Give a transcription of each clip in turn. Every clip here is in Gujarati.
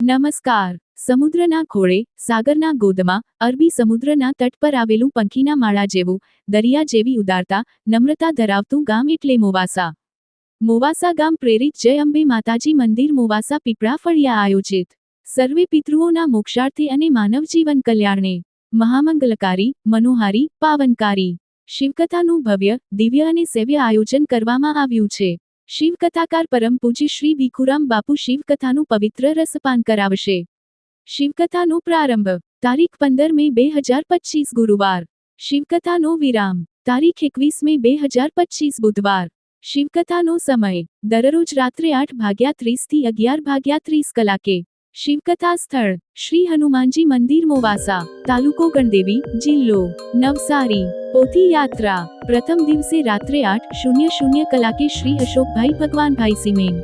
નમસ્કાર. સમુદ્રના ખોળે, સાગરના ગોદમાં, અરબી સમુદ્રના તટ પર આવેલું પંખીના માળા જેવું, દરિયા જેવી ઉદારતા, નમ્રતા ધરાવતું ગામ એટલે મોવાસા. મોવાસા ગામ પ્રેરિત જય અંબે માતાજી મંદિર મોવાસા પીપળા ફળિયા આયોજિત સર્વે પિતૃઓના મોક્ષાર્થે અને માનવ જીવન કલ્યાણે મહામંગલકારી, મનોહારી, પાવનકારી શિવકથાનું ભવ્ય, દિવ્ય અને સેવ્ય આયોજન કરવામાં આવ્યું છે. શિવકથાકાર પરમ પૂજ્ય શ્રી ભીખુરામ બાપુ શિવકથાનું પવિત્ર રસપાન કરાવશે. શિવકથાનો પ્રારંભ તારીખ 15 મે 2025 ગુરુવાર. શિવકથાનો વિરામ તારીખ 21 મે 2025 બુધવાર. શિવકથાનો સમય દરરોજ રાત્રે 8:30 થી 11:30 કલાકે. શિવકથા સ્થળ શ્રી હનુમાનજી મંદિર મોવાસા, તાલુકો ગણદેવી, જિલ્લો નવસારી. પોથી યાત્રા પ્રથમ દિવસે રાત્રે 8:00 કલાકે શ્રી અશોકભાઈ ભગવાનભાઈ સિમેન,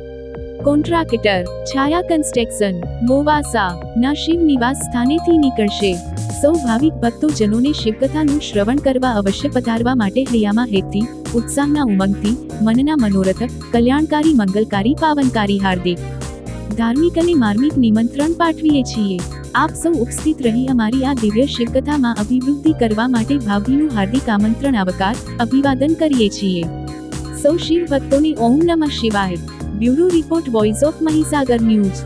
કોન્ટ્રાક્ટર છાયા કન્સ્ટ્રક્શન, મોવાસા ના શિવ નિવાસ સ્થાનેથી નીકળશે. સૌ ભાવિક ભક્તોજનોને શિવકથાનું શ્રવણ કરવા અવશ્ય પધારવા માટે હૈયામાં હેતથી, ઉત્સાહના ઉમંગથી, મનના મનોરથ, કલ્યાણકારી, મંગલકારી, પાવનકારી હાર્દિક ધાર્મિક અને માર્મિક નિમંત્રણ પાઠવીએ છીએ. આપ સૌ ઉપસ્થિત રહી અમારી આ દિવ્ય શિવકથામાં અભિવૃદ્ધિ કરવા માટે ભાવભીનું હાર્દિક આમંત્રણ આવકાર, અભિવાદન કરીએ છીએ. સૌ શિવ ભક્તોને ઓમ નમઃ શિવાય. Bureau report, voice of Mahisagar news.